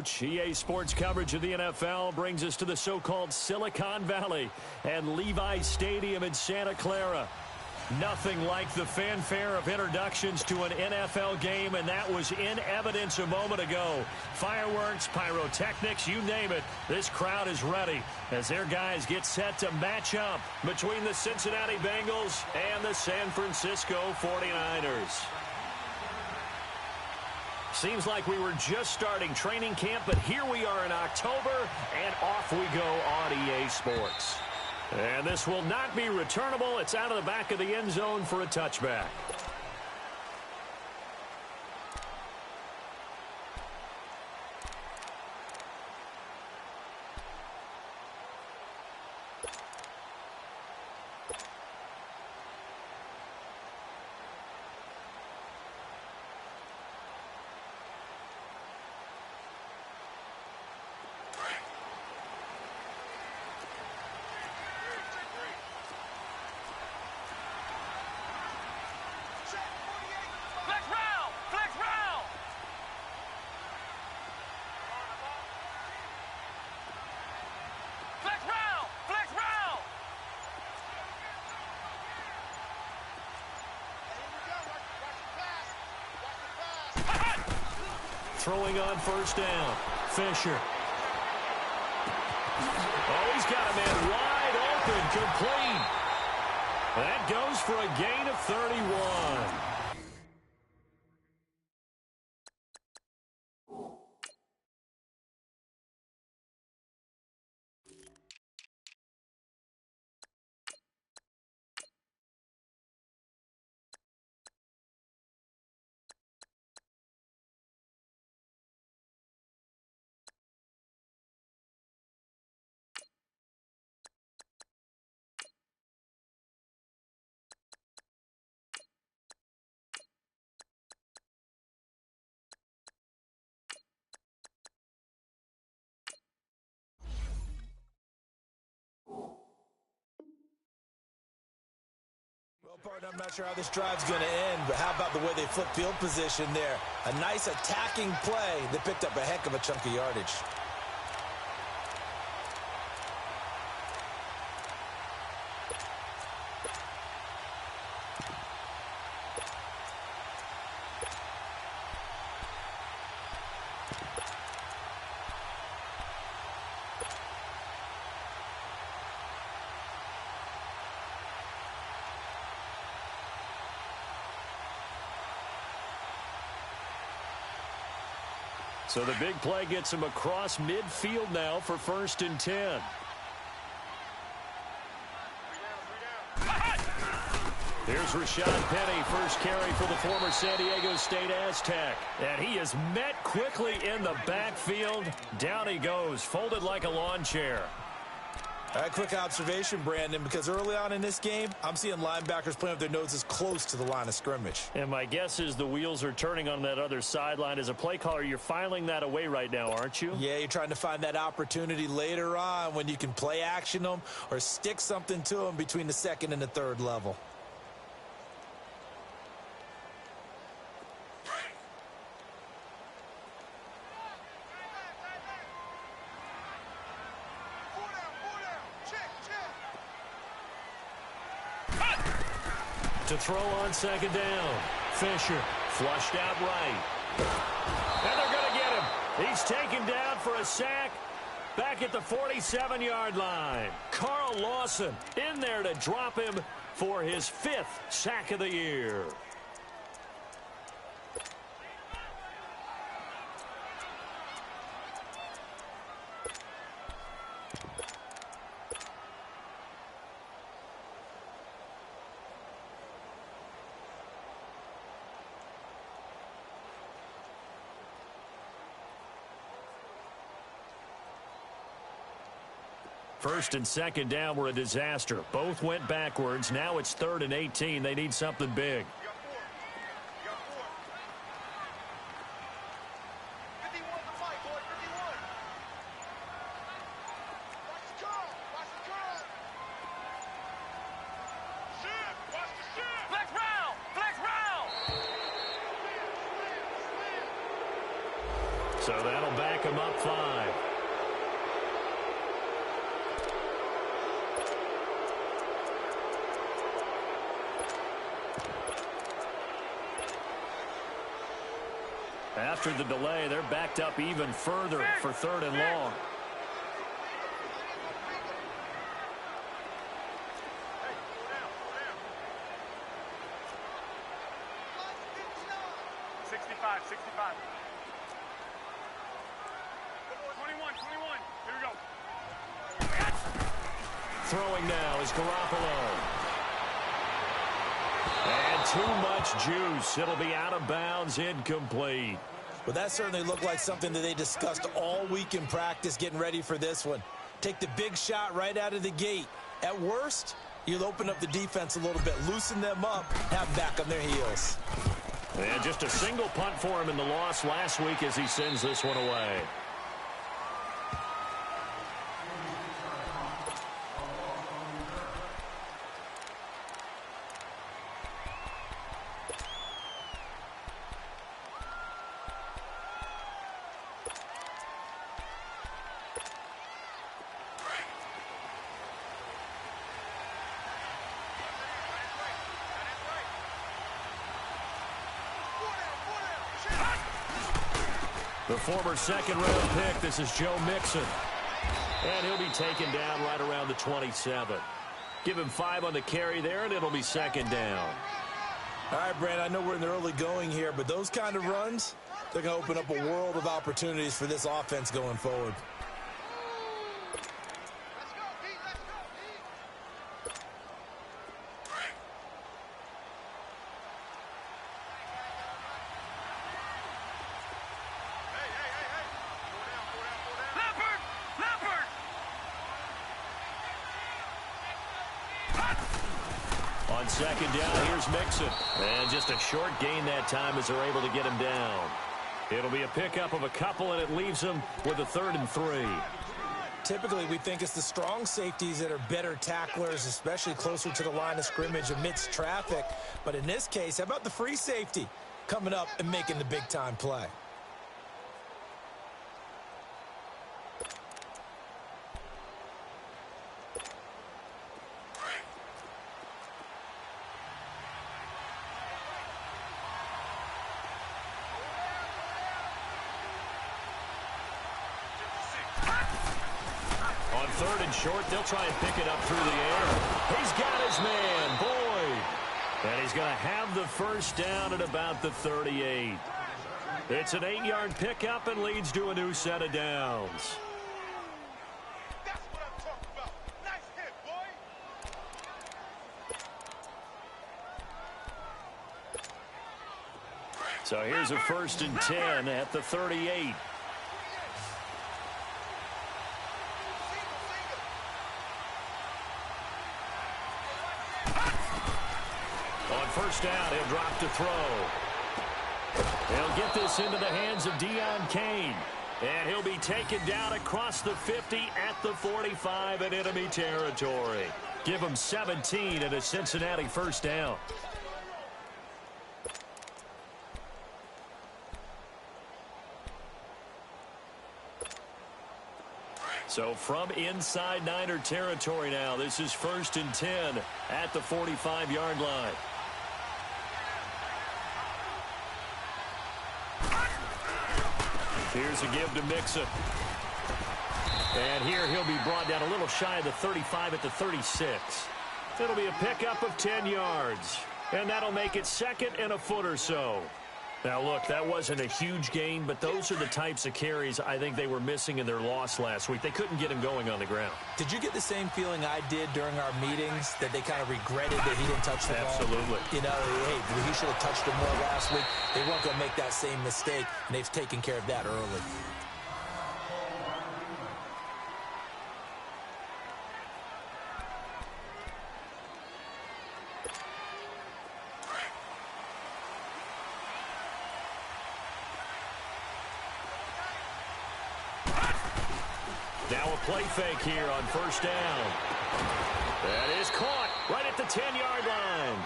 Coach. EA Sports coverage of the NFL brings us to the so-called Silicon Valley and Levi's Stadium in Santa Clara. Nothing like the fanfare of introductions to an NFL game, and that was in evidence a moment ago. Fireworks, pyrotechnics, you name it. This crowd is ready as their guys get set to match up between the Cincinnati Bengals and the San Francisco 49ers. Seems like we were just starting training camp, but here we are in October, and off we go on EA Sports. And this will not be returnable. It's out of the back of the end zone for a touchback. Throwing on first down. Fisher. Oh, he's got a man wide open, complete. That goes for a gain of 31. Partner, I'm not sure how this drive's going to end, but how about the way they flip field position there? A nice attacking play that picked up a heck of a chunk of yardage. So the big play gets him across midfield now for 1st and 10. Here's Rashad Penny, first carry for the former San Diego State Aztec. And he is met quickly in the backfield. Down he goes, folded like a lawn chair. All right, quick observation, Brandon, because early on in this game, I'm seeing linebackers playing with their noses close to the line of scrimmage. And my guess is the wheels are turning on that other sideline. As a play caller, you're filing that away right now, aren't you? Yeah, you're trying to find that opportunity later on when you can play action them or stick something to them between the 2nd and the 3rd level. To throw on 2nd down. Fisher flushed out right. And they're going to get him. He's taken down for a sack back at the 47-yard line. Carl Lawson in there to drop him for his 5th sack of the year. First and 2nd down were a disaster. Both went backwards. Now it's 3rd and 18. They need something big. So So that'll back him up 5. After the delay, they're backed up even further for 3rd and long. Throwing now is Garoppolo. And too much juice. It'll be out of bounds, incomplete. Well, that certainly looked like something that they discussed all week in practice getting ready for this one. Take the big shot right out of the gate. At worst, you'll open up the defense a little bit, loosen them up, have them back on their heels. And just a single punt for him in the loss last week as he sends this one away. The former second-round pick, this is Joe Mixon. And he'll be taken down right around the 27. Give him 5 on the carry there, and it'll be 2nd down. All right, Brandon, I know we're in the early going here, but those kind of runs, they're going to open up a world of opportunities for this offense going forward. On 2nd down, here's Mixon. And just a short gain that time as they're able to get him down. It'll be a pickup of a couple, and it leaves him with a 3rd and 3. Typically, we think it's the strong safeties that are better tacklers, especially closer to the line of scrimmage amidst traffic. But in this case, how about the free safety coming up and making the big-time play? On 3rd and short, they'll try and pick it up through the air. He's got his man, Boyd. And he's going to have the 1st down at about the 38. It's an 8-yard pickup and leads to a new set of downs. That's what I'm talking about. Nice hit, boy. So here's a 1st and 10 at the 38. On 1st down, he'll drop to throw. They'll get this into the hands of Deion Kane. And he'll be taken down across the 50 at the 45 in enemy territory. Give him 17 and a Cincinnati 1st down. So from inside Niner territory now, this is 1st and 10 at the 45-yard line. Here's a give to Mixon. And here he'll be brought down a little shy of the 35 at the 36. It'll be a pickup of 10 yards. And that'll make it 2nd and a foot or so. Now, look, that wasn't a huge gain, but those are the types of carries I think they were missing in their loss last week. They couldn't get him going on the ground. Did you get the same feeling I did during our meetings, that they kind of regretted that he didn't touch the ball? Absolutely. You know, hey, he should have touched it more last week. They weren't going to make that same mistake, and they've taken care of that early. Now a play fake here on 1st down. That is caught right at the 10-yard line.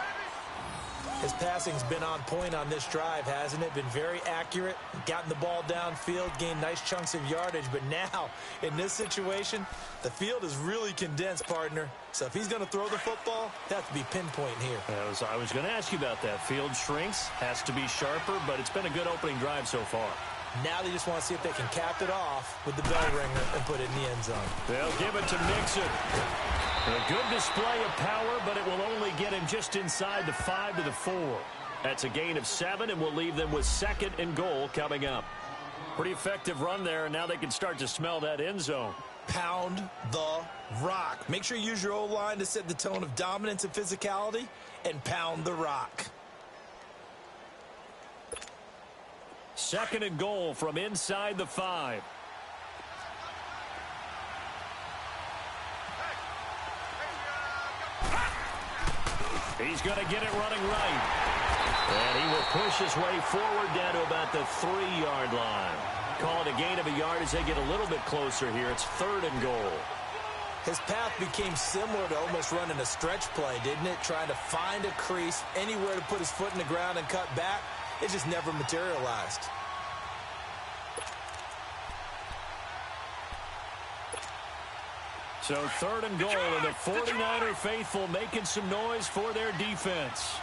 His passing's been on point on this drive, hasn't it? Been very accurate, gotten the ball downfield, gained nice chunks of yardage. But now, in this situation, the field is really condensed, partner. So if he's going to throw the football, that has to be pinpoint here. I was going to ask you about that. Field shrinks, has to be sharper, but it's been a good opening drive so far. Now they just want to see if they can cap it off with the bell ringer and put it in the end zone. They'll give it to Mixon. A good display of power, but it will only get him just inside the 5 to the 4. That's a gain of 7, and will leave them with 2nd and goal coming up. Pretty effective run there, and now they can start to smell that end zone. Pound the rock. Make sure you use your O-line to set the tone of dominance and physicality, and pound the rock. 2nd and goal from inside the 5. He's going to get it running right. And he will push his way forward down to about the 3-yard line. Call it a gain of a yard as they get a little bit closer here. It's 3rd and goal. His path became similar to almost running a stretch play, didn't it? Trying to find a crease, anywhere to put his foot in the ground and cut back. It just never materialized. So 3rd and goal, and the 49er faithful making some noise for their defense.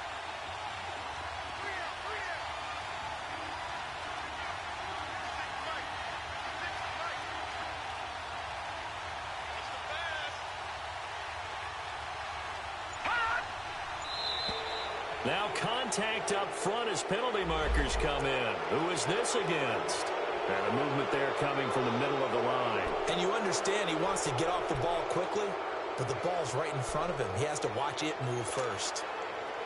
Now contact up front as penalty markers come in. Who is this against? And a movement there coming from the middle of the line. And you understand he wants to get off the ball quickly, but the ball's right in front of him. He has to watch it move first.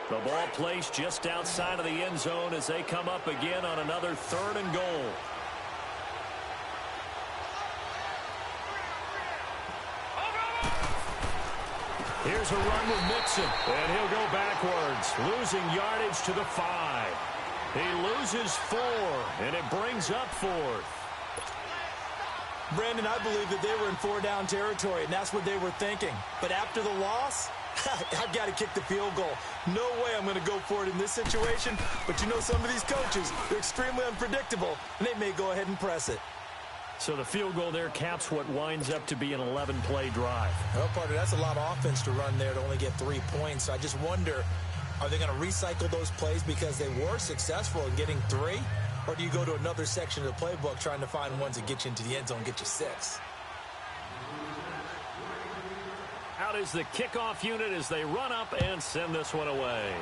The ball placed just outside of the end zone as they come up again on another 3rd and goal. Here's a run with Mixon, and he'll go backwards, losing yardage to the 5. He loses 4, and it brings up 4th. Brandon, I believe that they were in 4-down territory, and that's what they were thinking. But after the loss, I've got to kick the field goal. No way I'm going to go for it in this situation. But you know, some of these coaches, they're extremely unpredictable, and they may go ahead and press it. So the field goal there caps what winds up to be an 11-play drive. Well, partner, that's a lot of offense to run there to only get 3 points. So I just wonder, are they going to recycle those plays because they were successful in getting 3? Or do you go to another section of the playbook trying to find ones that get you into the end zone and get you 6? Out is the kickoff unit as they run up and send this one away.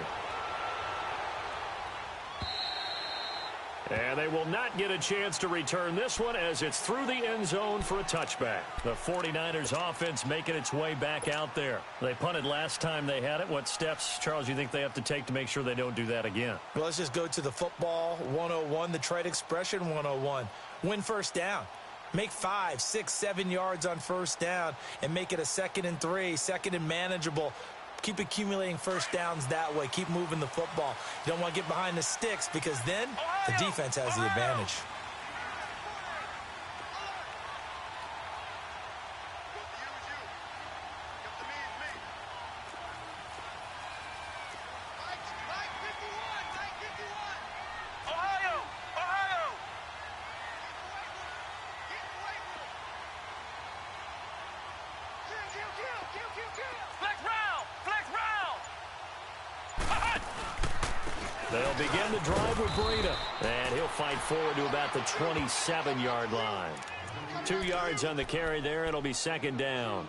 And they will not get a chance to return this one as it's through the end zone for a touchback. The 49ers offense making its way back out there. They punted last time they had it. What steps, Charles, you think they have to take to make sure they don't do that again? Well, let's just go to the football 101, the trade expression 101. Win first down. Make 5, 6, 7 yards on first down and make it a 2nd and 3, 2nd and manageable. Keep accumulating first downs that way. Keep moving the football. You don't want to get behind the sticks because then the defense has the advantage. They'll begin the drive with Breida, and he'll fight forward to about the 27-yard line. 2 yards on the carry there. It'll be 2nd down.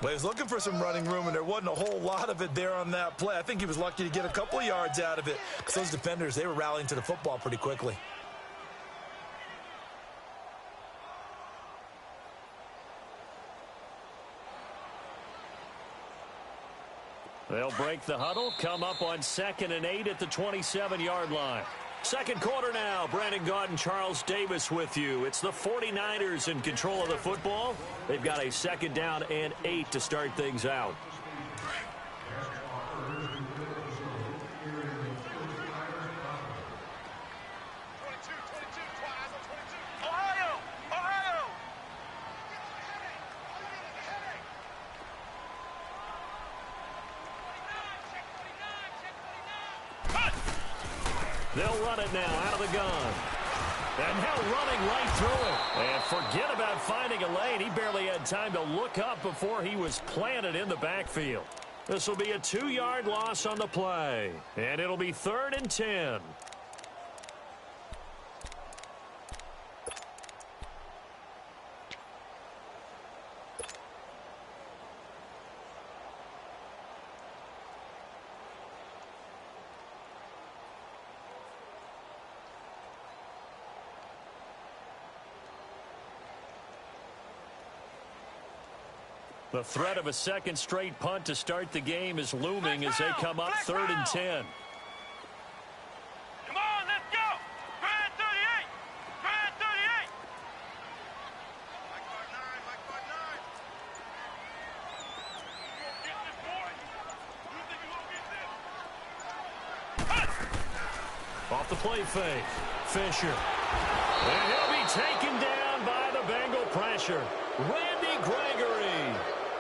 Well, he was looking for some running room, and there wasn't a whole lot of it there on that play. I think he was lucky to get a couple of yards out of it because those defenders, they were rallying to the football pretty quickly. They'll break the huddle, come up on 2nd and 8 at the 27-yard line. Second quarter now. Brandon Gaudin, Charles Davis with you. It's the 49ers in control of the football. They've got a 2nd down and 8 to start things out. They'll run it now out of the gun. And now running right through it. And forget about finding a lane. He barely had time to look up before he was planted in the backfield. This will be a 2-yard loss on the play. And it'll be 3rd and 10. The threat of a second straight punt to start the game is looming as they come up 3rd and 10. Come on, let's go. Grand 38. Grand 38. Mike Guard 9. Mike Guard 9. You won't get this, boy. You think you won't get this? Off the play fake. Fisher. And he'll be taken down by the Bengal pressure. Randy Gregory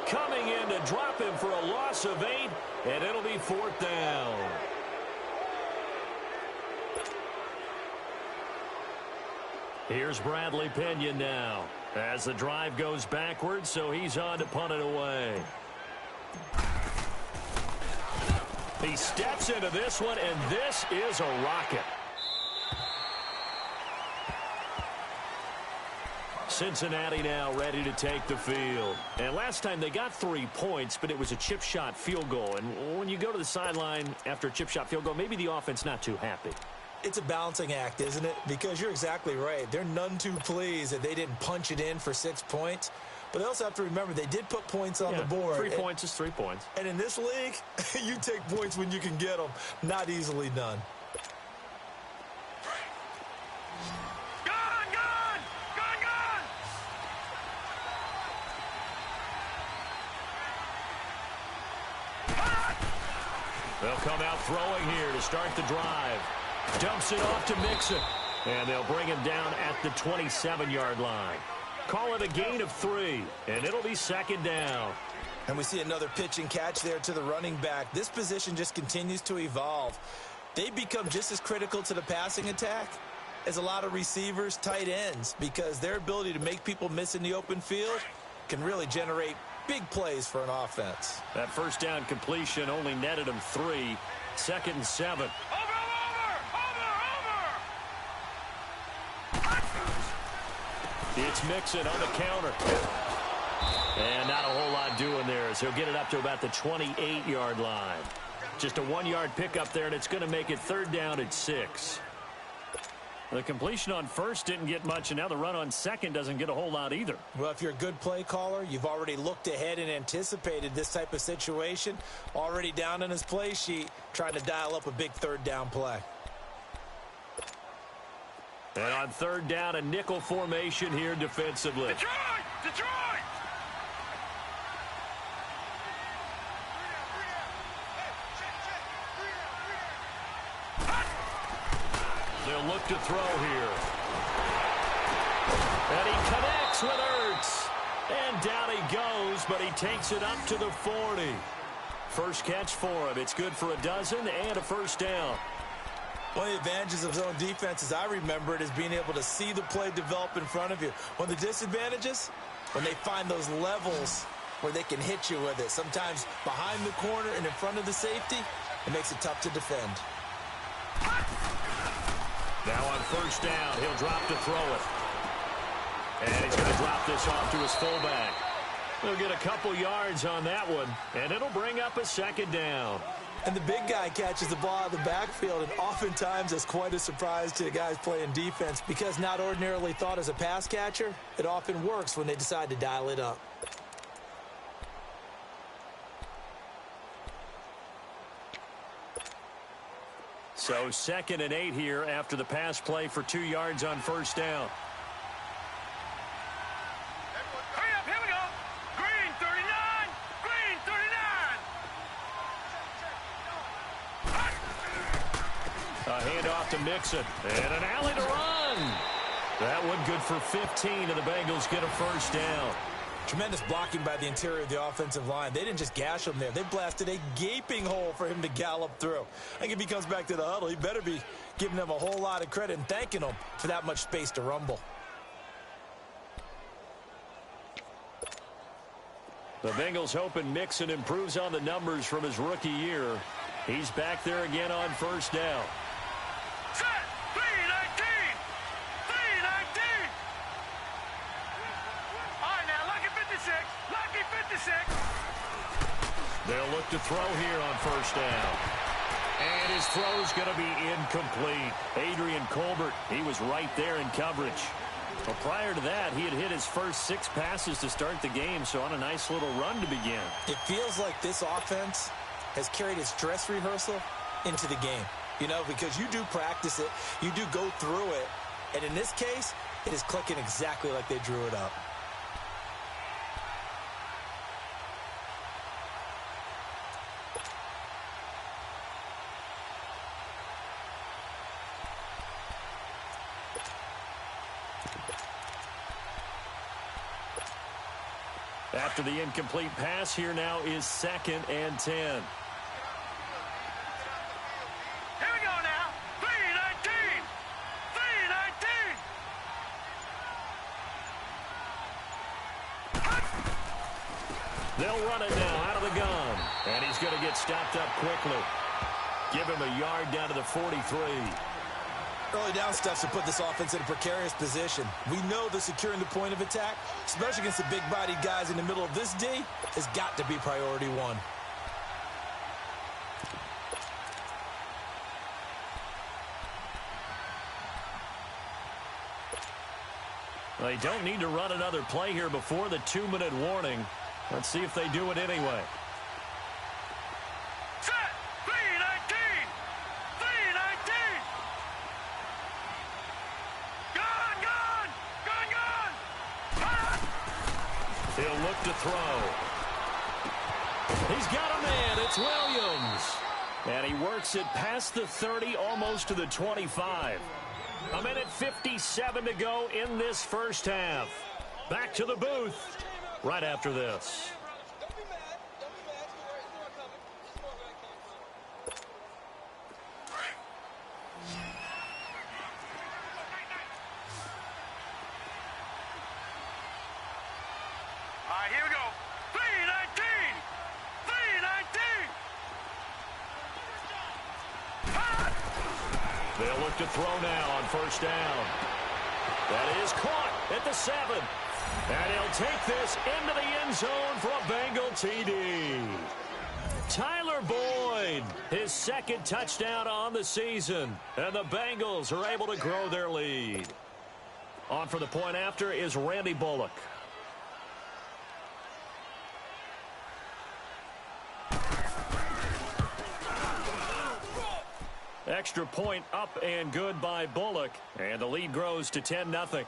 coming in to drop him for a loss of 8, and it'll be 4th down. Here's Bradley Pinion now as the drive goes backwards, so he's on to punt it away. He steps into this one, and this is a rocket. Cincinnati now ready to take the field. And last time they got 3 points, but it was a chip shot field goal. And when you go to the sideline after a chip shot field goal, maybe the offense not too happy. It's a balancing act, isn't it? Because you're exactly right. They're none too pleased that they didn't punch it in for 6 points. But they also have to remember they did put points on the board. 3 points is 3 points. And in this league, you take points when you can get them. Not easily done. They'll come out throwing here to start the drive. Dumps it off to Mixon. And they'll bring him down at the 27-yard line. Call it a gain of 3, and it'll be 2nd down. And we see another pitch and catch there to the running back. This position just continues to evolve. They become just as critical to the passing attack as a lot of receivers, tight ends, because their ability to make people miss in the open field can really generate big plays for an offense. That first down completion only netted him 3. 2nd and 7. Over. It's Mixon on the counter. And not a whole lot doing there as he'll get it up to about the 28-yard line. Just a 1-yard pickup there, and it's going to make it 3rd down at 6. The completion on first didn't get much, and now the run on second doesn't get a whole lot either. Well, if you're a good play caller, you've already looked ahead and anticipated this type of situation. Already down in his play sheet, trying to dial up a big 3rd down play. And on 3rd down, a nickel formation here defensively. Detroit! They'll look to throw here. And he connects with Ertz. And down he goes, but he takes it up to the 40. First catch for him. It's good for a dozen and a 1st down. One of the advantages of zone defense, as I remember it, is being able to see the play develop in front of you. One of the disadvantages, when they find those levels where they can hit you with it. Sometimes behind the corner and in front of the safety, it makes it tough to defend. Now on 1st down, he'll drop to throw it. And he's going to drop this off to his fullback. He'll get a couple yards on that one, and it'll bring up a 2nd down. And the big guy catches the ball out of the backfield, and oftentimes it's quite a surprise to the guys playing defense because not ordinarily thought as a pass catcher, it often works when they decide to dial it up. So 2nd and 8 here after the pass play for 2 yards on 1st down. Hurry up, here we go. Green 39. Green 39. A handoff to Mixon. And an alley to run. That one good for 15, and the Bengals get a 1st down. Tremendous blocking by the interior of the offensive line. They didn't just gash him there. They blasted a gaping hole for him to gallop through. I think if he comes back to the huddle, he better be giving them a whole lot of credit and thanking them for that much space to rumble. The Bengals hoping Mixon improves on the numbers from his rookie year. He's back there again on first down. Set. 3-19. 3-19. All right, now, lucky 56. Lucky 56. They'll look to throw here on first down. And his throw's going to be incomplete. Adrian Colbert, he was right there in coverage. Well, prior to that, he had hit his first 6 passes to start the game, so on a nice little run to begin. It feels like this offense has carried its dress rehearsal into the game. You know, because you do practice it, you do go through it, and in this case, it is clicking exactly like they drew it up. After the incomplete pass, here now is 2nd and 10. Here we go now. 3-19. 3-19. They'll run it now out of the gun. And he's going to get stopped up quickly. Give him a yard down to the 43. Early down stuff to put this offense in a precarious position. We know that securing the point of attack, especially against the big-bodied guys in the middle of this D, has got to be priority one. They don't need to run another play here before the 2-minute warning. Let's see if they do it anyway. Set. 3-19. 3-19. Gone. He'll look to throw. He's got a man. It's Williams. And he works it past the 30, almost to the 25. 1:57 to go in this first half. Back to the booth right after this. All right, here we go. 3-19. 3-19. They'll look to throw now on first down. That is caught at the 7. And he'll take this into the end zone for a Bengal TD. Tyler Boyd, his 2nd touchdown on the season. And the Bengals are able to grow their lead. On for the point after is Randy Bullock. Extra point up and good by Bullock. And the lead grows to 10-0.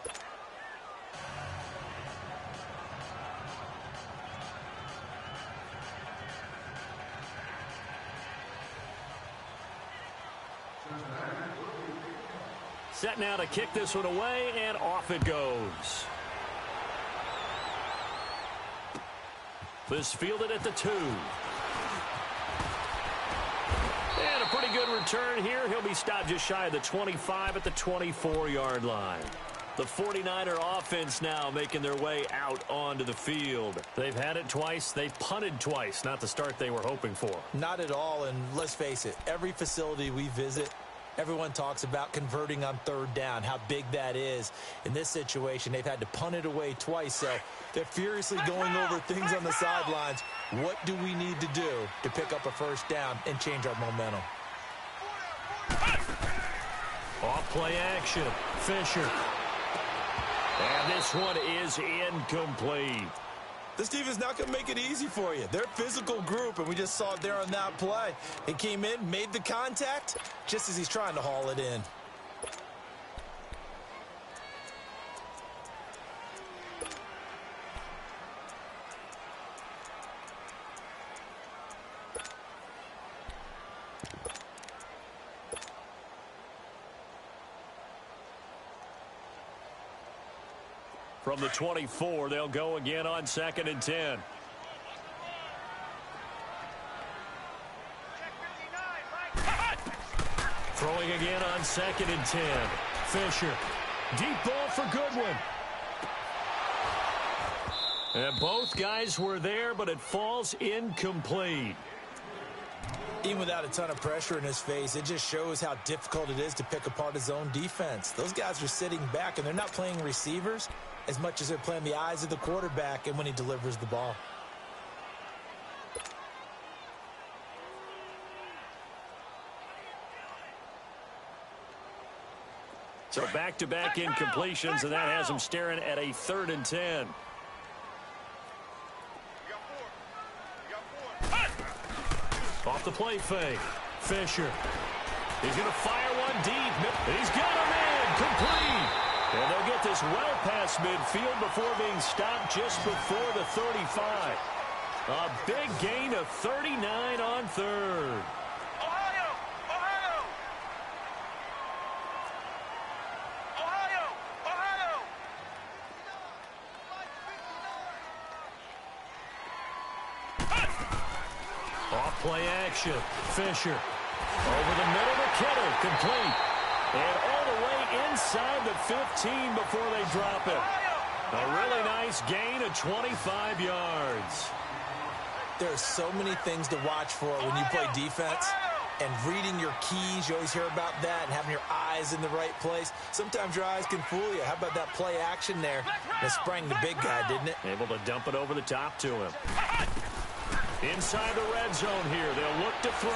Set now to kick this one away, and off it goes. This fielded at the 2. And a pretty good return here. He'll be stopped just shy of the 25 at the 24-yard line. The 49er offense now making their way out onto the field. They've had it twice. They punted twice. Not the start they were hoping for. Not at all, and let's face it, every facility we visit, everyone talks about converting on 3rd down, how big that is. In this situation, they've had to punt it away twice, so they're furiously going over things on the sidelines. What do we need to do to pick up a first down and change our momentum? Off play action. Fisher. And this one is incomplete. This defense not going to make it easy for you. They're a physical group, and we just saw it there on that play. He came in, made the contact, just as he's trying to haul it in. from the 24. They'll go again on 2nd and 10. Throwing again on 2nd and 10. Fisher. Deep ball for Goodwin. And both guys were there, but it falls incomplete. Even without a ton of pressure in his face, it just shows how difficult it is to pick apart his own defense. Those guys are sitting back, and they're not playing receivers as much as they're playing the eyes of the quarterback and when he delivers the ball. So back-to-back incompletions, and that has him staring at a 3rd and 10. Off the play fake. Fisher. He's going to fire one deep. He's got him in. Complete. And they'll get this well past midfield before being stopped just before the 35. A big gain of 39 on 3rd. Play action. Fisher. Over the middle to Kittle. Complete. And all the way inside the 15 before they drop it. A really nice gain of 25 yards. There are so many things to watch for when you play defense. And reading your keys, you always hear about that, and having your eyes in the right place. Sometimes your eyes can fool you. How about that play action there? It sprang the big guy, didn't it? Able to dump it over the top to him. Inside the red zone here, they'll look to throw.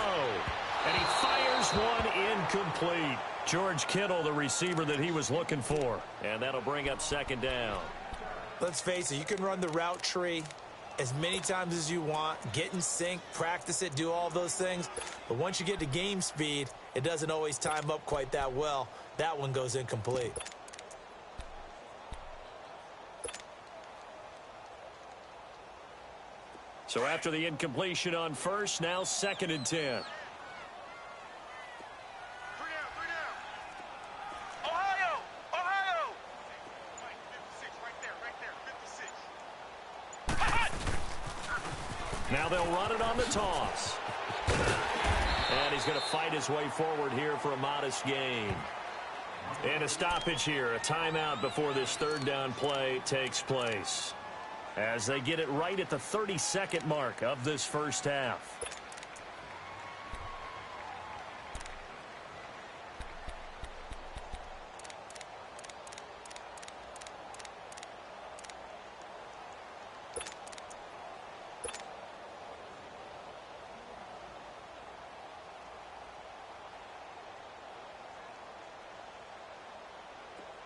And he fires one incomplete. George Kittle, the receiver that he was looking for. And that'll bring up 2nd down. Let's face it, you can run the route tree as many times as you want, get in sync, practice it, do all those things. But once you get to game speed, it doesn't always time up quite that well. That one goes incomplete. So after the incompletion on 1st, now 2nd and 10. 3 down. Ohio! 56, right there, 56. Now they'll run it on the toss. And he's going to fight his way forward here for a modest gain. And a stoppage here, a timeout before this 3rd down play takes place. As they get it right at the 32nd mark of this first half.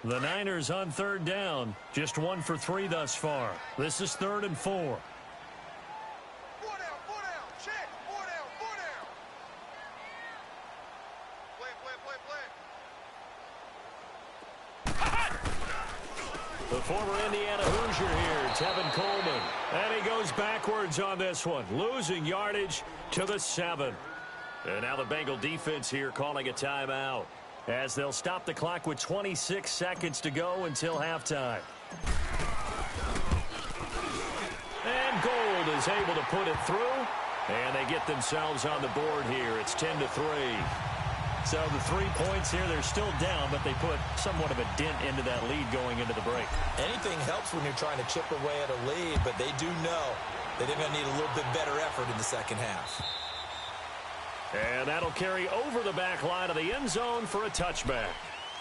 The Niners on 3rd down. Just 1 for 3 thus far. This is 3rd and 4. 4 down, check, 4 down. Play. The former Indiana Hoosier here, Tevin Coleman. And he goes backwards on this one, losing yardage to the 7. And now the Bengal defense here calling a timeout, as they'll stop the clock with 26 seconds to go until halftime. And Gold is able to put it through, and they get themselves on the board here. It's 10-3. So the 3 points here, they're still down, but they put somewhat of a dent into that lead going into the break. Anything helps when you're trying to chip away at a lead, but they do know that they're going to need a little bit better effort in the second half. And that'll carry over the back line of the end zone for a touchback.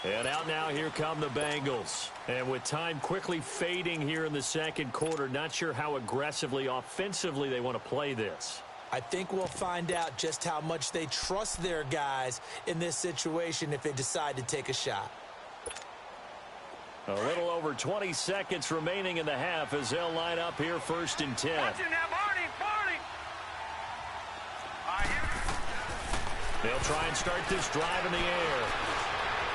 And out now, here come the Bengals. And with time quickly fading here in the second quarter, not sure how aggressively, offensively they want to play this. I think we'll find out just how much they trust their guys in this situation if they decide to take a shot. A little over 20 seconds remaining in the half as they'll line up here 1st and 10. Watching that, Barney. They'll try and start this drive in the air.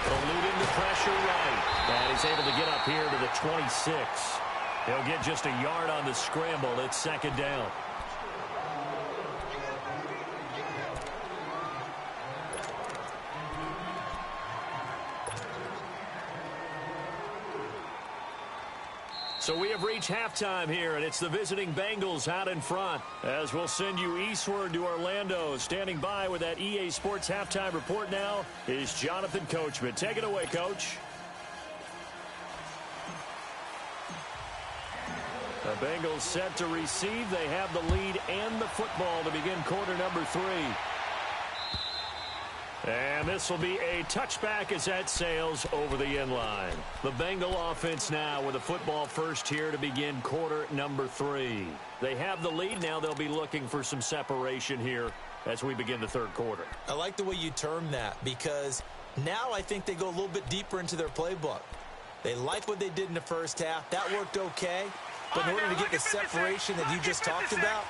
Eluding the pressure right. And he's able to get up here to the 26. He'll get just a yard on the scramble. It's 2nd down. reach halftime here, and it's the visiting Bengals out in front. As we'll send you eastward to Orlando. Standing by with that EA Sports halftime report now is Jonathan Coachman. Take it away, Coach. The Bengals set to receive. They have the lead and the football to begin quarter number 3. And this will be a touchback as that sails over the end line. The Bengal offense now with the football first here to begin quarter number 3. They have the lead. Now they'll be looking for some separation here as we begin the third quarter. I like the way you term that, because now I think they go a little bit deeper into their playbook. They like what they did in the first half. That worked okay. But in order to get the separation that you just talked about,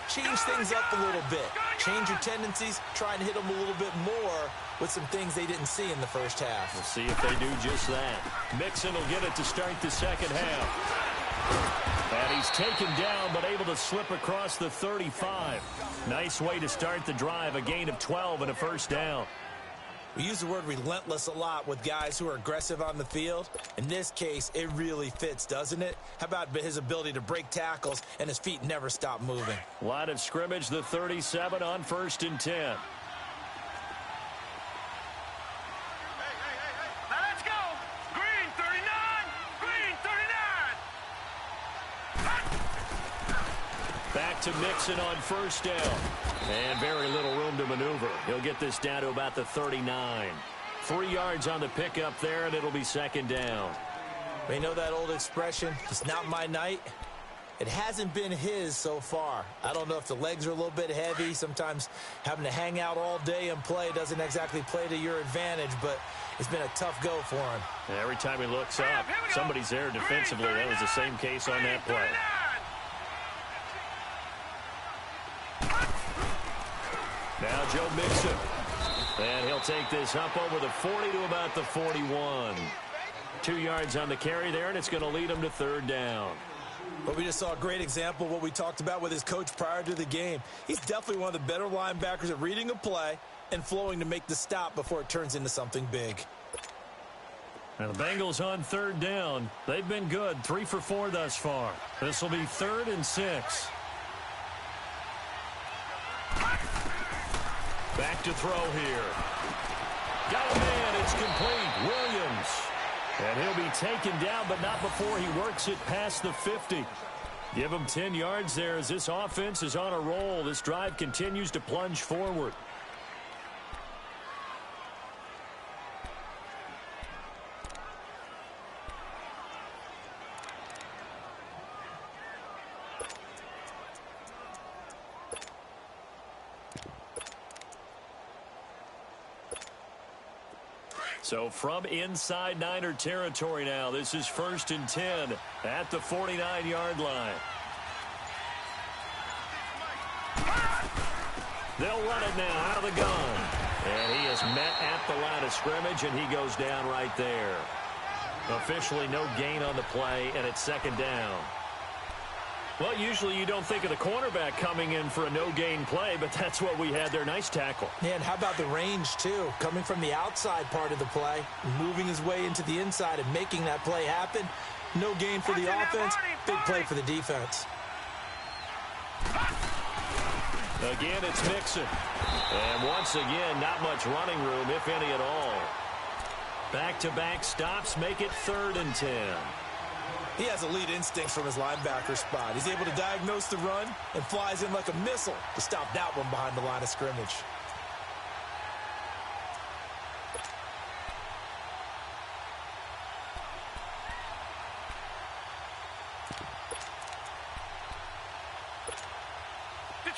change things up a little bit. Change your tendencies, try and hit them a little bit more with some things they didn't see in the first half. We'll see if they do just that. Mixon will get it to start the second half. And he's taken down, but able to slip across the 35. Nice way to start the drive, a gain of 12 and a first down. We use the word relentless a lot with guys who are aggressive on the field. In this case, it really fits, doesn't it? How about his ability to break tackles and his feet never stop moving? Line of scrimmage, the 37 on 1st and 10. Now let's go. Green 39. Green 39. Back to Mixon on first down. And very little room to maneuver. He'll get this down to about the 39. 3 yards on the pickup there, and it'll be second down. You know that old expression, it's not my night? It hasn't been his so far. I don't know if the legs are a little bit heavy. Sometimes having to hang out all day and play doesn't exactly play to your advantage, but it's been a tough go for him. And every time he looks up, somebody's there defensively. That was the same case on that play. Now Joe Mixon. And he'll take this up over the 40 to about the 41. 2 yards on the carry there, and it's going to lead him to third down. But we just saw a great example of what we talked about with his coach prior to the game. He's definitely one of the better linebackers at reading a play and flowing to make the stop before it turns into something big. Now the Bengals on third down. They've been good, 3 for 4 thus far. This will be 3rd and 6. Back to throw here. Got a man. It's complete. Williams. And he'll be taken down, but not before he works it past the 50. Give him 10 yards there as this offense is on a roll. This drive continues to plunge forward. So from inside Niner territory now, this is 1st and 10 at the 49-yard line. They'll run it now out of the gun. And he is met at the line of scrimmage, and he goes down right there. Officially no gain on the play, and it's second down. Well, usually you don't think of the cornerback coming in for a no-gain play, but that's what we had there. Nice tackle. Yeah, and how about the range, too? Coming from the outside part of the play, moving his way into the inside and making that play happen. No gain for the offense, big play for the defense. Again, it's Mixon. And once again, not much running room, if any at all. Back-to-back stops make it 3rd and 10. He has elite instincts from his linebacker spot. He's able to diagnose the run and flies in like a missile to stop that one behind the line of scrimmage.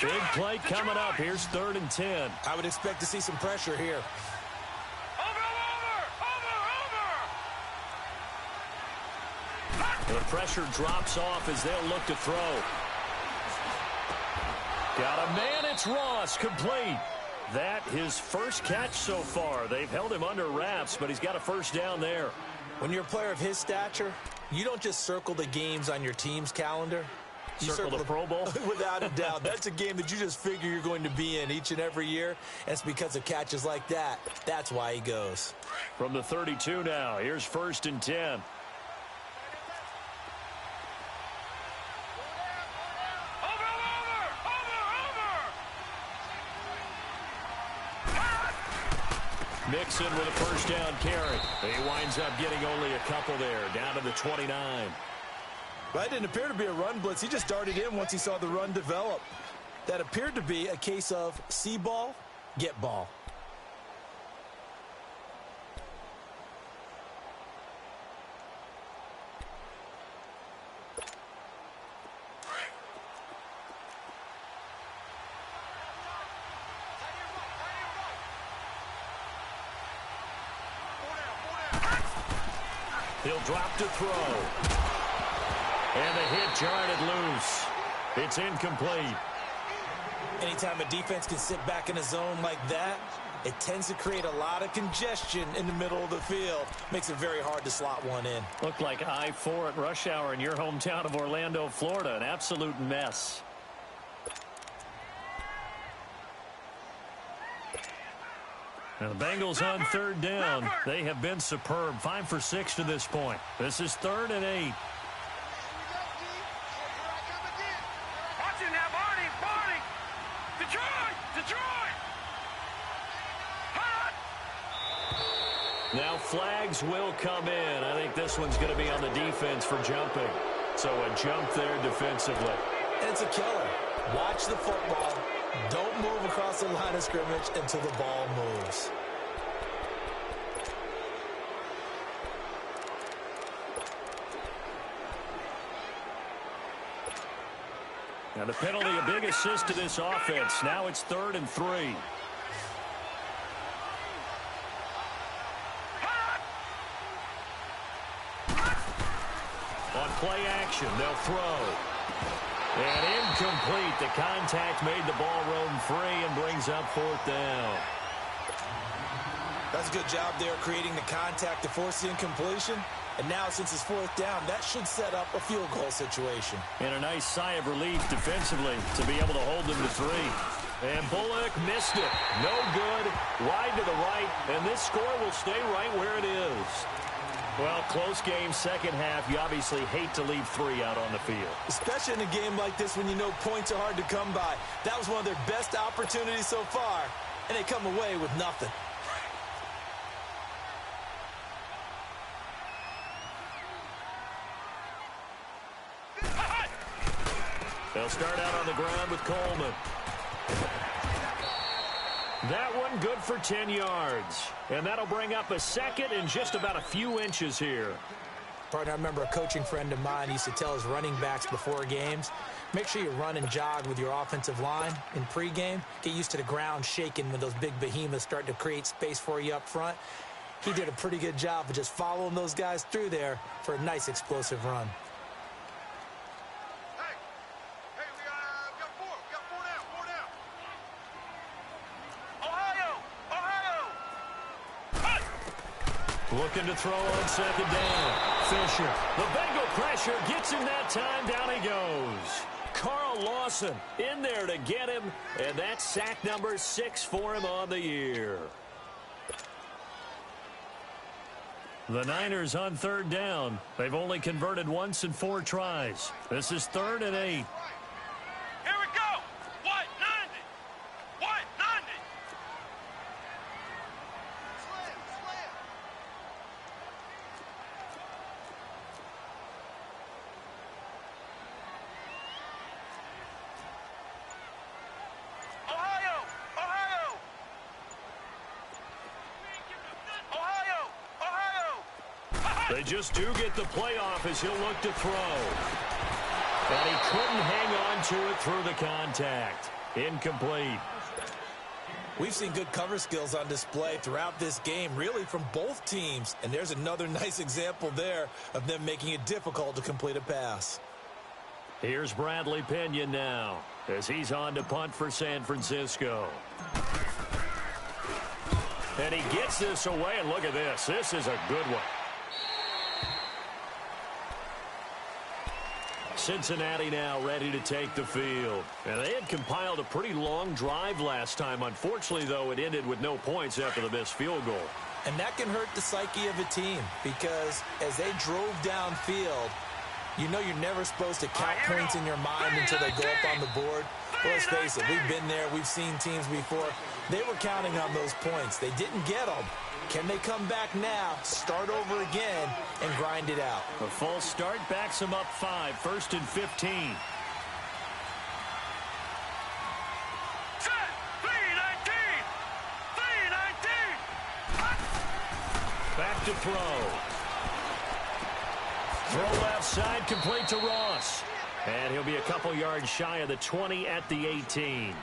Big play coming up. Here's 3rd and 10. I would expect to see some pressure here. The pressure drops off as they'll look to throw. Got a man. It's Ross. Complete. That his first catch so far. They've held him under wraps, but he's got a first down there. When you're a player of his stature, you don't just circle the games on your team's calendar. You circle the Pro Bowl? Without a doubt. That's a game that you just figure you're going to be in each and every year. And it's because of catches like that. That's why he goes. From the 32 now. Here's 1st and 10. Mixon with a first down carry. He winds up getting only a couple there, down to the 29. Well, it didn't appear to be a run blitz. He just darted in once he saw the run develop. That appeared to be a case of see ball, get ball. He'll drop to throw. And the hit jarred loose. It's incomplete. Anytime a defense can sit back in a zone like that, it tends to create a lot of congestion in the middle of the field. Makes it very hard to slot one in. Looked like I-4 at rush hour in your hometown of Orlando, Florida. An absolute mess. Now the Bengals on third down. They have been superb. 5 for 6 to this point. This is 3rd and 8. Watch it now, Barney. Detroit. Hot. Now flags will come in. I think this one's going to be on the defense for jumping. So a jump there defensively. And it's a killer. Watch the football. Don't move across the line of scrimmage until the ball moves. Now the penalty, a big assist to this offense. Now it's 3rd and 3. On play action, they'll throw. And incomplete. The contact made the ball roam free and brings up 4th down. That's a good job there creating the contact to force the incompletion. And now, since it's 4th down, that should set up a field goal situation. And a nice sigh of relief defensively to be able to hold them to 3. And Bullock missed it. No good. Wide to the right. And this score will stay right where it is. Well, close game, second half. You obviously hate to leave 3 out on the field. Especially in a game like this when you know points are hard to come by. That was one of their best opportunities so far, and they come away with nothing. They'll start out on the ground with Coleman. That one good for 10 yards. And that'll bring up a second and just about a few inches here. Partner, I remember a coaching friend of mine used to tell his running backs before games, make sure you run and jog with your offensive line in pregame. Get used to the ground shaking when those big behemoths start to create space for you up front. He did a pretty good job of just following those guys through there for a nice explosive run. Hey, we got 4. We got 4 down. Ohio. Looking to throw on second down. Fisher. The Bengal pressure gets him that time. Down he goes. Carl Lawson in there to get him. And that's sack number 6 for him on the year. The Niners on third down. They've only converted once in 4 tries. This is 3rd and 8. Here we go. What? 90. What? 90. Slam. Ohio. They just do get the playoff as he'll look to throw. And he couldn't hang on to it through the contact. Incomplete. We've seen good cover skills on display throughout this game, really from both teams. And there's another nice example there of them making it difficult to complete a pass. Here's Bradley Pinion now as he's on to punt for San Francisco. And he gets this away, and look at this. This is a good one. Cincinnati now ready to take the field. And they had compiled a pretty long drive last time. Unfortunately, though, it ended with no points after the missed field goal. And that can hurt the psyche of a team because as they drove downfield, You know you're never supposed to count points in your mind until they go up on the board. But let's face it, we've been there. We've seen teams before. They were counting on those points. They didn't get them. Can they come back now, start over again, and grind it out? A full start backs them up 5, 1st and 15. Set, 319. Back to throw. Throw left side, complete to Ross. And he'll be a couple yards shy of the 20 at the 18.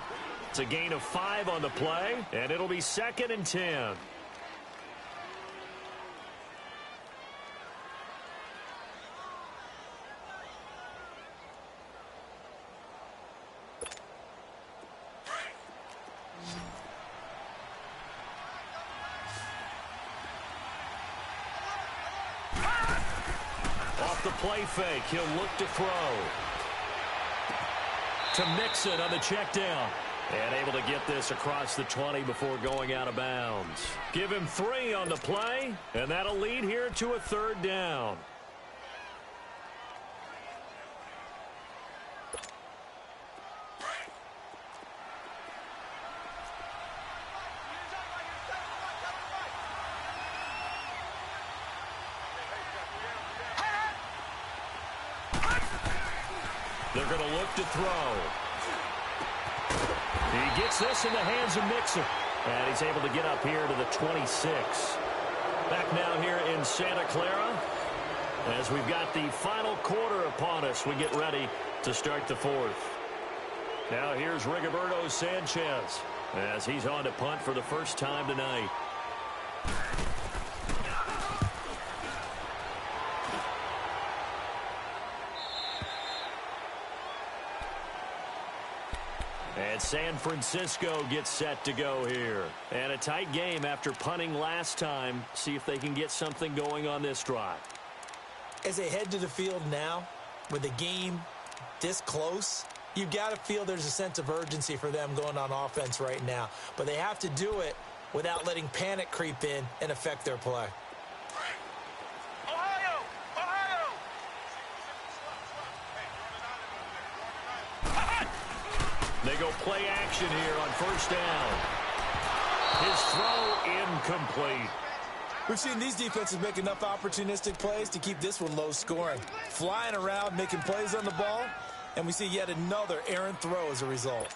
It's a gain of 5 on the play, and it'll be 2nd and 10. Off the play fake, he'll look to throw. To Mixon on the check down. And able to get this across the 20 before going out of bounds. Give him 3 on the play, and that'll lead here to a 3rd down. They're going to look to throw. He gets this in the hands of Mixon. And he's able to get up here to the 26. Back now here in Santa Clara. As we've got the final quarter upon us, we get ready to start the 4th. Now here's Rigoberto Sanchez as he's on to punt for the first time tonight. And San Francisco gets set to go here. And a tight game after punting last time. See if they can get something going on this drive. As they head to the field now, with the game this close, you've got to feel there's a sense of urgency for them going on offense right now. But they have to do it without letting panic creep in and affect their play. They go play action here on 1st down. His throw incomplete. We've seen these defenses make enough opportunistic plays to keep this one low scoring. Flying around, making plays on the ball, and we see yet another errant throw as a result.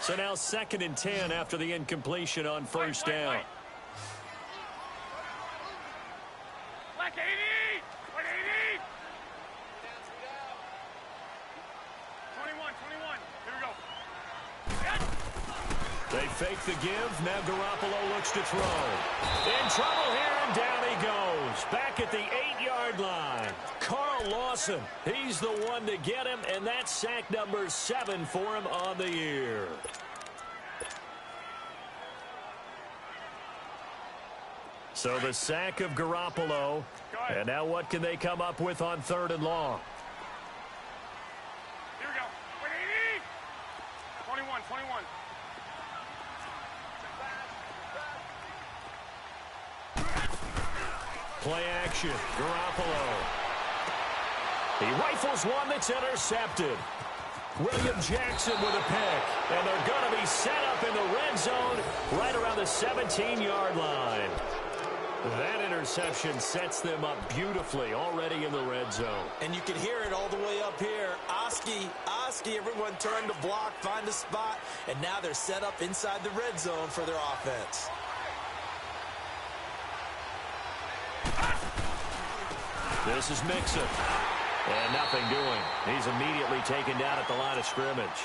So now 2nd and 10 after the incompletion on 1st down. Like 80! 180! 21. Here we go. They fake the give. Now Garoppolo looks to throw. In trouble here, and down he goes. Back at the 8-yard line. Carl Lawson, he's the one to get him, and that's sack number 7 for him on the year. So the sack of Garoppolo. And now what can they come up with on 3rd and long? Here we go. 180! 21. Play action. Garoppolo. He rifles one that's intercepted. William Jackson with a pick. And they're going to be set up in the red zone right around the 17-yard line. That interception sets them up beautifully already in the red zone. And you can hear it all the way up here. Oski, everyone turned to block, find a spot, and now they're set up inside the red zone for their offense. This is Mixon. And nothing doing. He's immediately taken down at the line of scrimmage.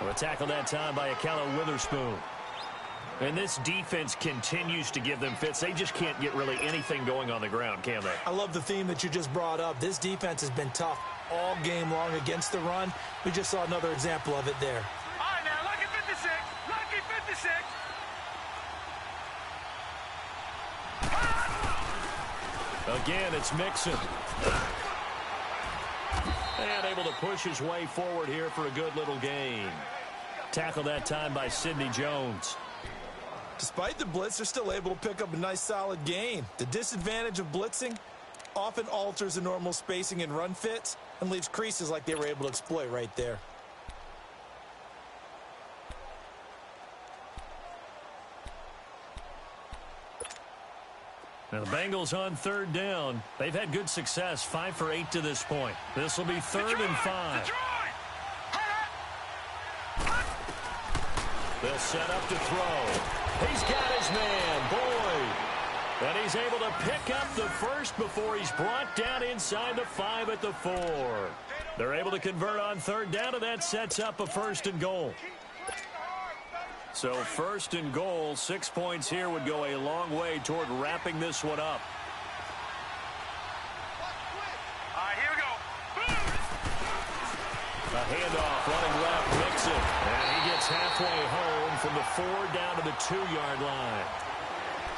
A tackle that time by Akello Witherspoon. And this defense continues to give them fits. They just can't get really anything going on the ground, can they? I love the theme that you just brought up. This defense has been tough all game long against the run. We just saw another example of it there. All right, now, lucky 56. Lucky 56. Again, it's Mixon. And able to push his way forward here for a good little gain. Tackle that time by Sidney Jones. Despite the blitz, they're still able to pick up a nice solid gain. The disadvantage of blitzing often alters the normal spacing and run fits and leaves creases like they were able to exploit right there. Now the Bengals on third down. They've had good success, 5 for 8 to this point. This will be 3rd and 5. They'll set up to throw. He's got his man, Boyd. And he's able to pick up the first before he's brought down inside the 5 at the 4. They're able to convert on third down, and that sets up a 1st and goal. So 1st and goal, 6 points here would go a long way toward wrapping this one up. All right, here we go. A handoff, running left, Mixon. And he gets halfway home from the 4 down to the 2-yard line.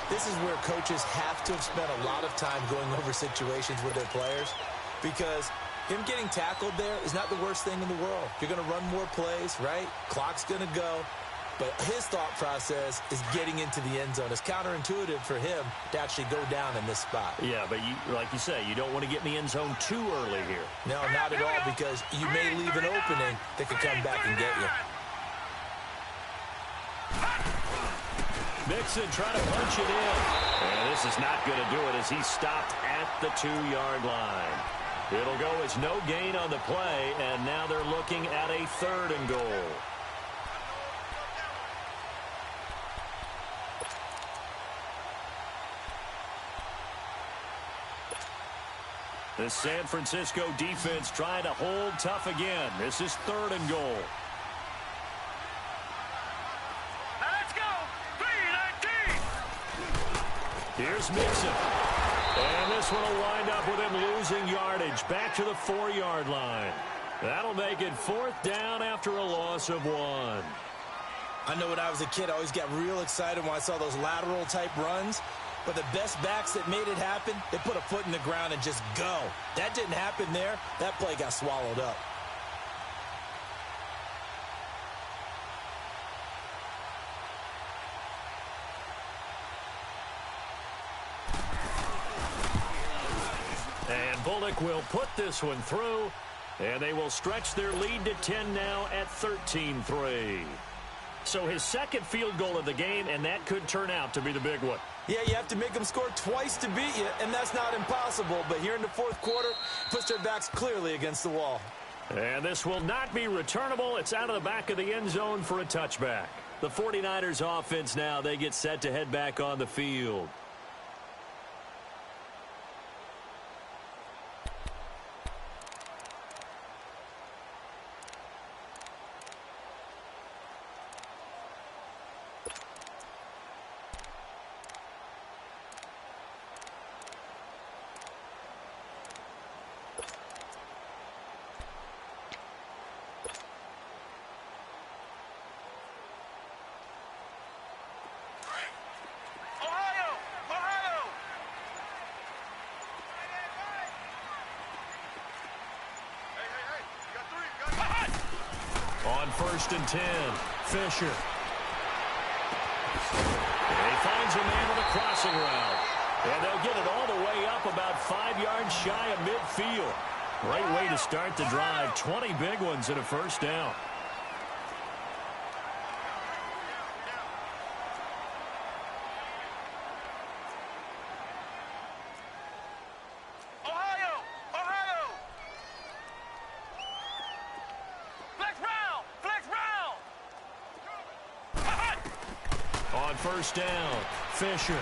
This is where coaches have to have spent a lot of time going over situations with their players, because him getting tackled there is not the worst thing in the world. You're going to run more plays, right? Clock's going to go. But his thought process is getting into the end zone. It's counterintuitive for him to actually go down in this spot. Yeah, but like you say, you don't want to get in the end zone too early here. No, not at all, because you may leave an opening that could come back and get you. Mixon trying to punch it in. And this is not going to do it as he's stopped at the 2-yard line. It'll go as no gain on the play, and now they're looking at a 3rd and goal. The San Francisco defense trying to hold tough again. This is 3rd and goal. Now let's go. 3-19. Here's Mixon. And this one will wind up with him losing yardage back to the 4-yard line. That'll make it 4th down after a loss of 1. I know when I was a kid, I always got real excited when I saw those lateral type runs. But the best backs that made it happen, they put a foot in the ground and just go. That didn't happen there. That play got swallowed up. And Bullock will put this one through, and they will stretch their lead to 10 now at 13-3. So his 2nd field goal of the game, and that could turn out to be the big one. Yeah, you have to make them score twice to beat you, and that's not impossible. But here in the 4th quarter, puts their backs clearly against the wall. And this will not be returnable. It's out of the back of the end zone for a touchback. The 49ers offense now, they get set to head back on the field. On 1st and 10, Fisher. And he finds a man on a crossing route. And they'll get it all the way up about 5 yards shy of midfield. Great way to start the drive. 20 big ones and a 1st down. On 1st down, Fisher.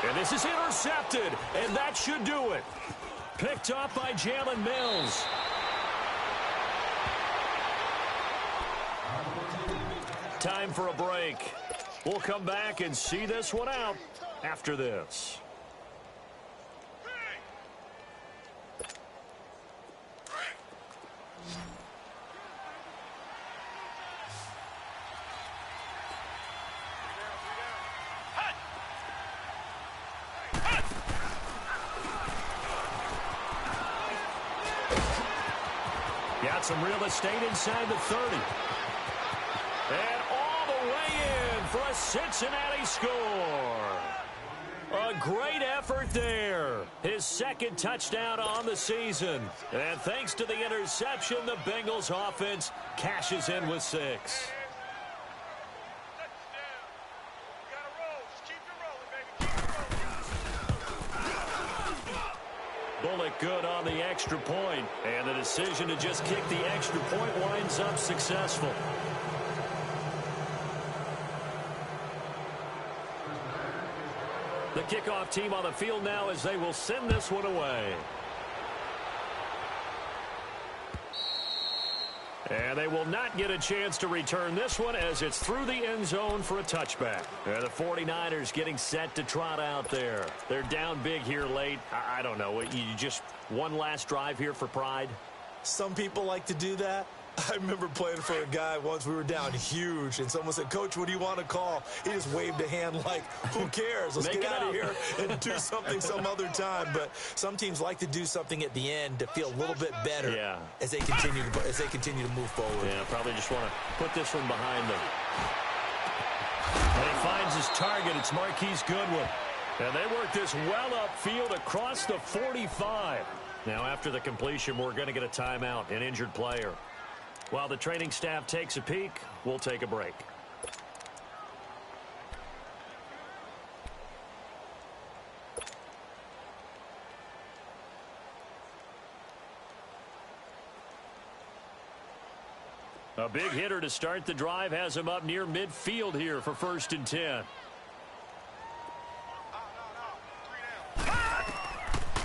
And this is intercepted, and that should do it. Picked up by Jalen Mills. Time for a break. We'll come back and see this one out after this. Got some real estate inside the 30. And all the way in the Cincinnati score. A great effort there. His second touchdown on the season. And thanks to the interception, the Bengals offense cashes in with 6. Bullock good on the extra point, and the decision to just kick the extra point winds up successful. The kickoff team on the field now as they will send this one away. And they will not get a chance to return this one as it's through the end zone for a touchback. And the 49ers getting set to trot out there. They're down big here late. I don't know. You just one last drive here for pride? Some people like to do that. I remember playing for a guy once. We were down huge, and someone said, "Coach, what do you want to call?" He just waved a hand like, who cares? Let's get out of here and do something some other time. But some teams like to do something at the end to feel a little bit better as they continue to move forward. Yeah, probably just want to put this one behind them. And he finds his target. It's Marquise Goodwin. And they work this well upfield across the 45. Now, after the completion, we're going to get a timeout, an injured player. While the training staff takes a peek, we'll take a break. A big hitter to start the drive has him up near midfield here for 1st and 10.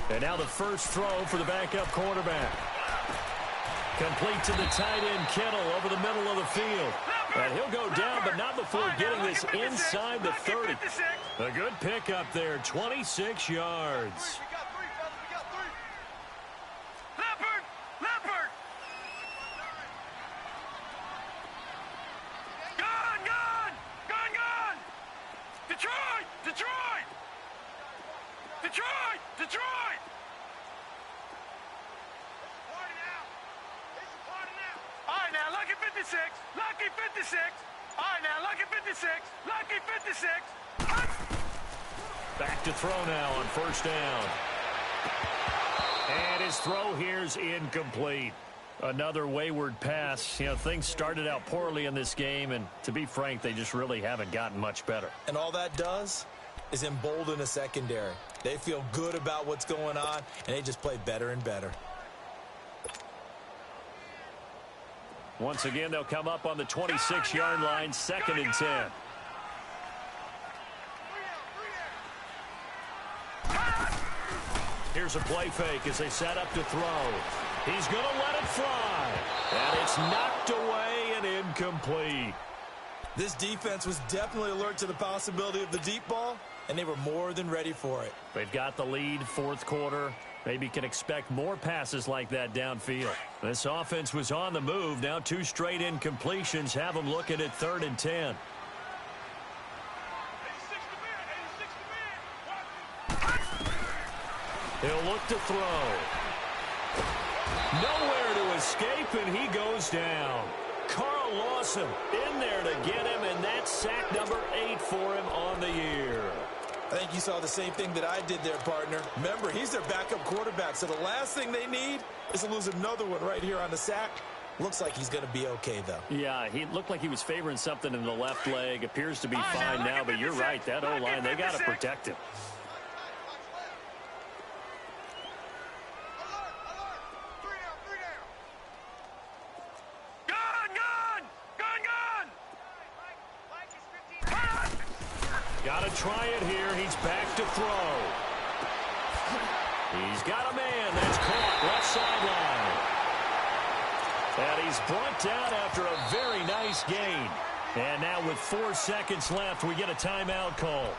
And now the first throw for the backup quarterback. Complete to the tight end, Kittle, over the middle of the field. And he'll go down, but not before getting this inside the 30. A good pickup there, 26 yards. Detroit! All right, now, lucky 56. Lucky 56. All right, now, lucky 56. Lucky 56. Back to throw now on 1st down. And his throw here's incomplete. Another wayward pass. You know, things started out poorly in this game, and to be frank, they just really haven't gotten much better. And all that does is embolden a secondary. They feel good about what's going on, and they just play better and better. Once again, they'll come up on the 26-yard line, 2nd and 10. Here's a play fake as they set up to throw. He's going to let it fly. And it's knocked away and incomplete. This defense was definitely alert to the possibility of the deep ball, and they were more than ready for it. They've got the lead, 4th quarter. Maybe can expect more passes like that downfield. This offense was on the move. Now 2 straight incompletions have them looking at 3rd and 10. He'll look to throw. Nowhere to escape, and he goes down. Carl Lawson in there to get him, and that's sack number 8 for him on the year. I think you saw the same thing that I did there, partner. Remember, he's their backup quarterback, so the last thing they need is to lose another one right here on the sack. Looks like he's going to be okay, though. Yeah, he looked like he was favoring something in the left leg. Appears to be fine now, but you're right. That O-line, they got to protect him. Got to try it here. He's back to throw. He's got a man that's caught left sideline. And he's brought down after a very nice gain. And now with 4 seconds left, we get a timeout call.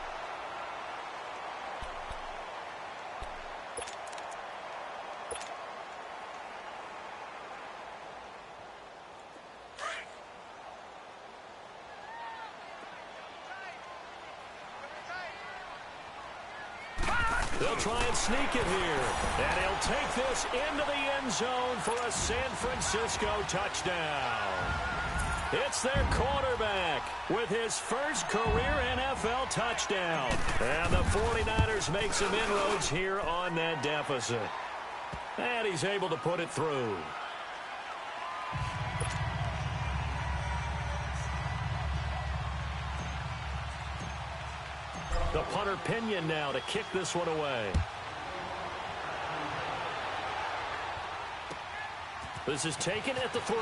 They'll try and sneak it here. And he'll take this into the end zone for a San Francisco touchdown. It's their quarterback with his first career NFL touchdown. And the 49ers make some inroads here on that deficit. And he's able to put it through. The punter Pinion now to kick this one away. This is taken at the 3.